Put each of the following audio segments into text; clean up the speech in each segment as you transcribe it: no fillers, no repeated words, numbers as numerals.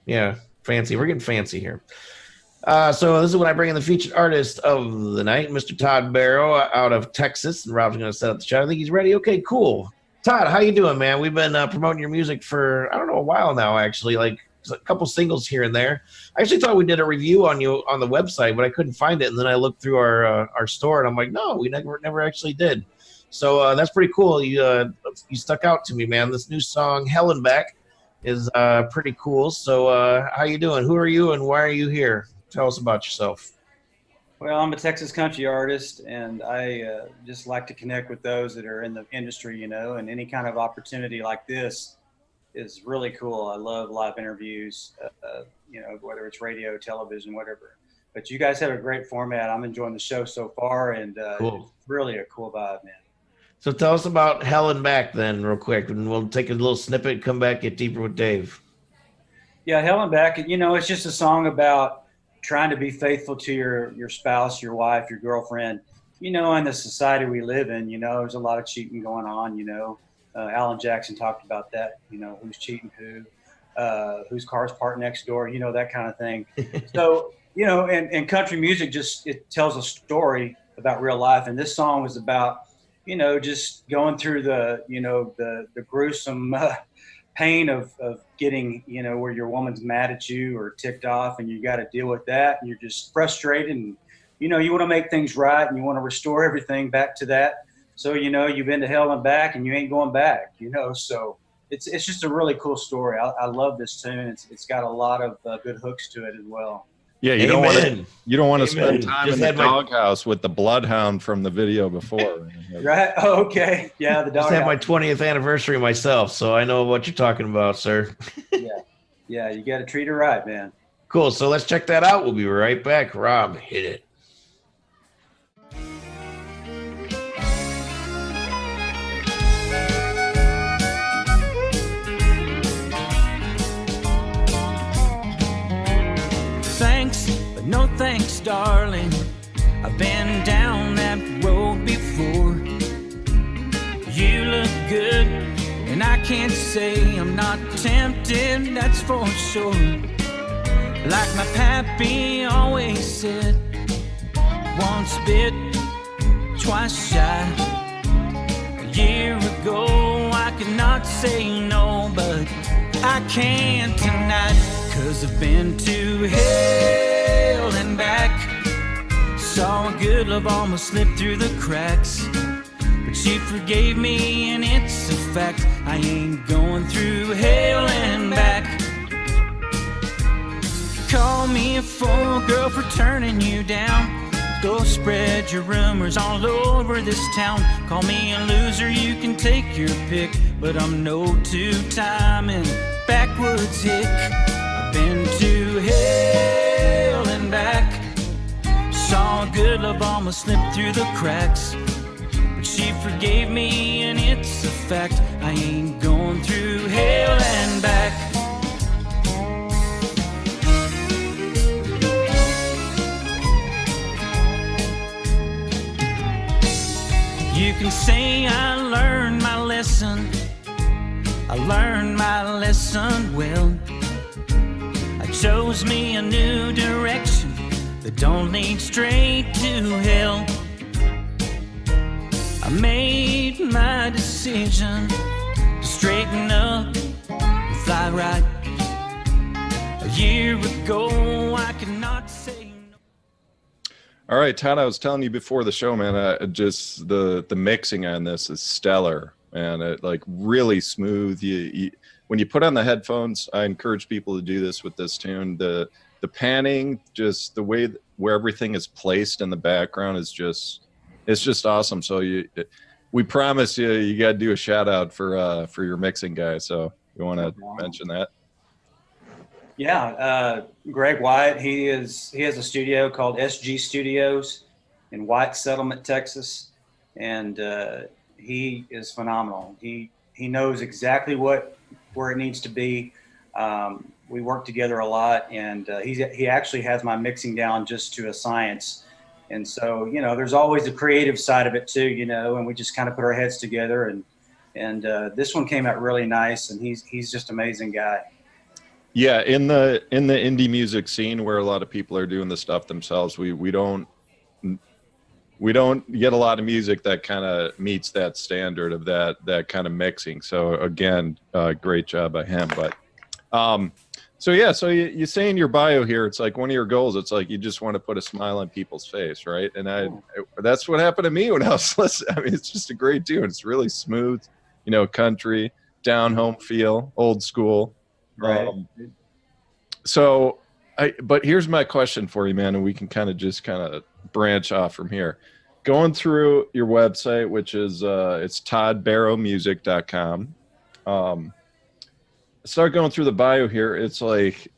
Yeah, fancy. We're getting fancy here. So this is when I bring in the featured artist of the night, Mr. Todd Barrow out of Texas, and Rob's going to set up the show. I think he's ready. Okay, cool. Todd, how you doing, man? We've been promoting your music for I don't know a while now, actually, like a couple singles here and there. I actually thought we did a review on you on the website, but I couldn't find it, and then I looked through our store, and I'm like, no, we never actually did. So that's pretty cool. You stuck out to me, man. This new song, Hell and Back, is pretty cool. So how you doing? Who are you, and why are you here? Tell us about yourself. Well, I'm a Texas country artist, and I just like to connect with those that are in the industry, and any kind of opportunity like this is really cool. I love live interviews, whether it's radio, television, whatever. But you guys have a great format. I'm enjoying the show so far, and Cool. it's really a cool vibe, man. So tell us about Hell and Back then, real quick, and we'll take a little snippet, come back, get deeper with Dave. Yeah, Hell and Back, it's just a song about trying to be faithful to your spouse, your wife, your girlfriend. In the society we live in, there's a lot of cheating going on. Alan Jackson talked about that. Who's cheating whose car's parked next door. That kind of thing. So and country music just it tells a story about real life, and this song was about just going through the gruesome pain of getting, where your woman's mad at you or ticked off and you got to deal with that and you're just frustrated and, you want to make things right and you want to restore everything back to that. So, you've been to hell and back and you ain't going back, so it's just a really cool story. I love this tune. It's got a lot of good hooks to it as well. Yeah, you don't want to spend time in the doghouse with the bloodhound from the video before. Right? Oh, okay. Yeah, the doghouse. Just had my 20th anniversary myself, so I know what you're talking about, sir. Yeah, you got to treat her right, man. Cool. So let's check that out. We'll be right back. Rob, hit it. Thanks, but no thanks, darling. I've been down that road before. You look good, and I can't say I'm not tempted, that's for sure. Like my pappy always said, once bit, twice shy. A year ago I could not say no, but I can't tonight. 'Cause I've been to hell and back. Saw a good love almost slip through the cracks, but she forgave me and it's a fact. I ain't going through hell and back. Call me a fool, girl, for turning you down. Go spread your rumors all over this town. Call me a loser, you can take your pick, but I'm no two-time and backwoods hick. Been to hell and back. Saw a good love almost slip through the cracks, but she forgave me and it's a fact. I ain't going through hell and back. You can say I learned my lesson. I learned my lesson well. Shows me a new direction that don't lead straight to hell. I made my decision to straighten up and fly right. A year ago I could not say no. All right, Todd, I was telling you before the show, man, just the mixing on this is stellar, and it like really smooth. When you put on the headphones, I encourage people to do this with this tune. The panning, just the way where everything is placed in the background is it's just awesome. So we promise you got to do a shout out for your mixing guy. So you want to mention that? Yeah, Greg White. He has a studio called SG Studios in White Settlement, Texas, and he is phenomenal. He knows exactly where it needs to be. We work together a lot, and he actually has my mixing down just to a science. And so, there's always the creative side of it too, and we just kind of put our heads together, and this one came out really nice, and he's just an amazing guy. Yeah, in the indie music scene where a lot of people are doing the stuff themselves, we don't get a lot of music that kind of meets that standard of that kind of mixing. So again, great job by him. But so yeah, so you say in your bio here, it's like one of your goals. It's like you just want to put a smile on people's face, right? And that's what happened to me when I was listening. I mean, it's just a great tune. It's really smooth, country, down home feel, old school. Right. So but here's my question for you, man, and we can kind of branch off from here. Going through your website, which is it's toddbarrowmusic.com. Start going through the bio here. It's like,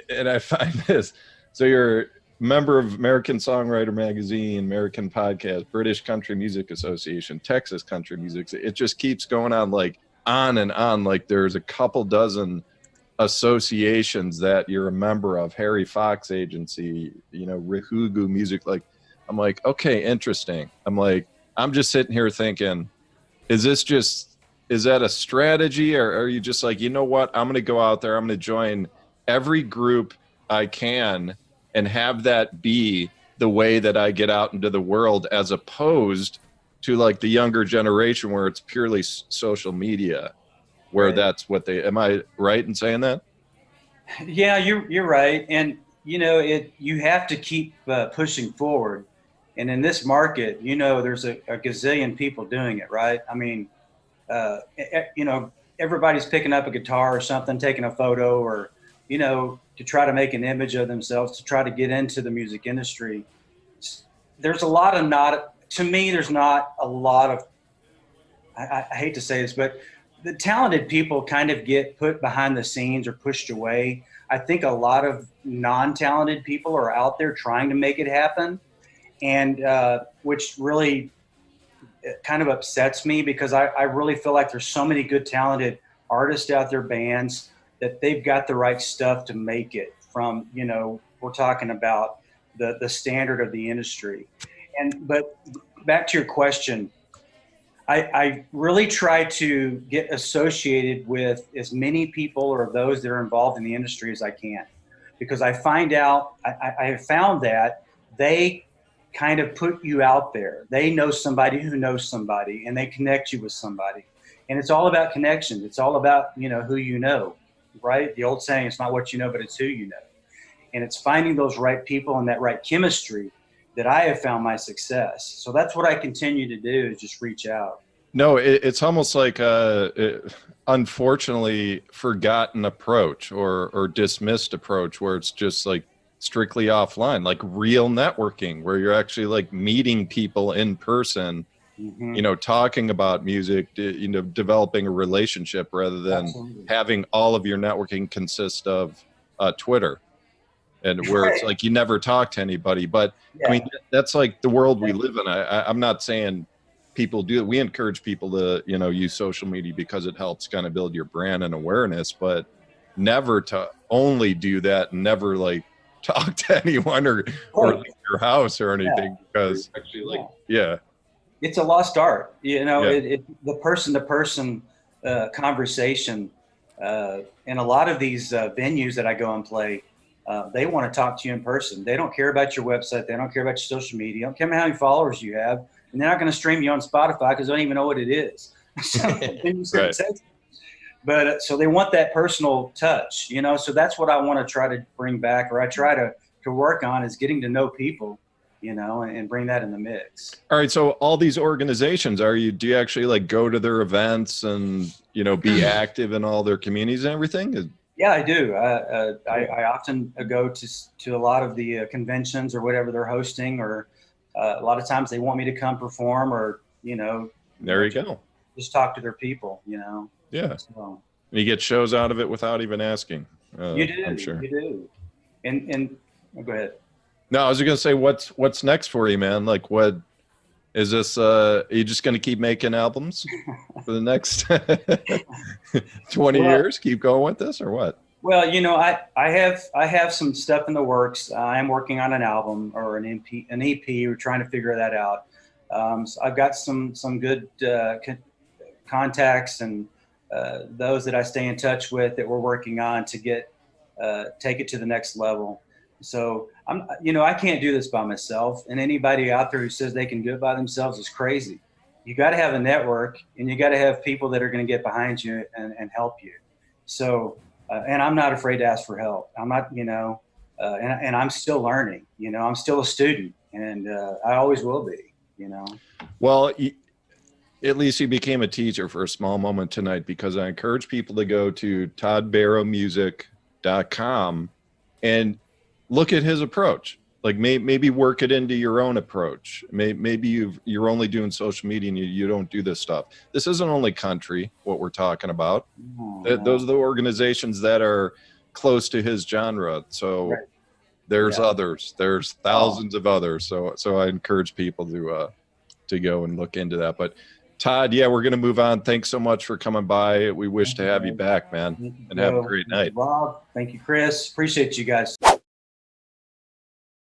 and I find this. So you're a member of American Songwriter Magazine, American Podcast, British Country Music Association, Texas Country Music. It just keeps going on and on. Like there's a couple dozen associations that you're a member of. Harry Fox Agency, Rihugu Music. Like, I'm like, okay, interesting. I'm just sitting here thinking, is that a strategy, or are you just like, you know what, I'm going to go out there, I'm going to join every group I can and have that be the way that I get out into the world, as opposed to like the younger generation where it's purely social media, where Right. that's what am I right in saying that? Yeah, you're right, and you have to keep pushing forward. And in this market, there's a gazillion people doing it, right? I mean, everybody's picking up a guitar or something, taking a photo, or to try to make an image of themselves, to try to get into the music industry. There's a lot of there's not a lot of, I hate to say this, but the talented people kind of get put behind the scenes or pushed away. I think a lot of non-talented people are out there trying to make it happen, and which really kind of upsets me, because I really feel like there's so many good talented artists out there, bands, that they've got the right stuff to make it from, we're talking about the standard of the industry. But back to your question, I really try to get associated with as many people or those that are involved in the industry as I can, because I have found that they kind of put you out there. They know somebody who knows somebody, and they connect you with somebody. And it's all about connections. It's all about, who you know, right? The old saying, it's not what you know, but it's who you know. And it's finding those right people and that right chemistry that I have found my success. So that's what I continue to do, is just reach out. No, it's almost like unfortunately forgotten approach or dismissed approach, where it's just like strictly offline, like real networking, where you're actually like meeting people in person, talking about music, developing a relationship, rather than Absolutely. having all of your networking consist of Twitter, and where it's like you never talk to anybody. But Yeah. I mean, that's like the world we live in. I'm not saying people do it. We encourage people to, use social media because it helps kind of build your brand and awareness, but never to only do that, and never like talk to anyone or leave your house or anything, because actually it's a lost art. Yeah. The person to person conversation, and a lot of these venues that I go and play, they want to talk to you in person. They don't care about your website. They don't care about your social media. They don't care about how many followers you have. And they're not going to stream you on Spotify because they don't even know what it is. Right. But so they want that personal touch, so that's what I want to try to bring back, or I try to work on, is getting to know people, and bring that in the mix. All right. So all these organizations, do you actually like go to their events and, be active in all their communities and everything? Yeah, I do. I often go to a lot of the conventions or whatever they're hosting, or a lot of times they want me to come perform, or, there you go. Just talk to their people, Yeah. So, And you get shows out of it without even asking. you do. I'm sure. You do. And go ahead. No, I was going to say, what's next for you, man? Like, what is this? Are you just going to keep making albums for the next 20 years? Keep going with this, or what? Well, I have some stuff in the works. I am working on an album or an EP. We're trying to figure that out. So I've got some good contacts and those that I stay in touch with that we're working on to get take it to the next level. So I can't do this by myself, and anybody out there who says they can do it by themselves is crazy. You got to have a network, and you got to have people that are going to get behind you and help you. So, and I'm not afraid to ask for help. I'm not, and I'm still learning. I'm still a student, and I always will be. Well, at least you became a teacher for a small moment tonight, because I encourage people to go to toddbarrowmusic.com and look at his approach. Like maybe work it into your own approach. Maybe you're only doing social media and you don't do this stuff. This isn't only country, what we're talking about. Those are the organizations that are close to his genre. So right. There's others. There's thousands of others. So I encourage people to go and look into that. But Todd, we're going to move on. Thanks so much for coming by. We wish to have you back, man. And have a great night. Rob, thank you, Chris. Appreciate you guys.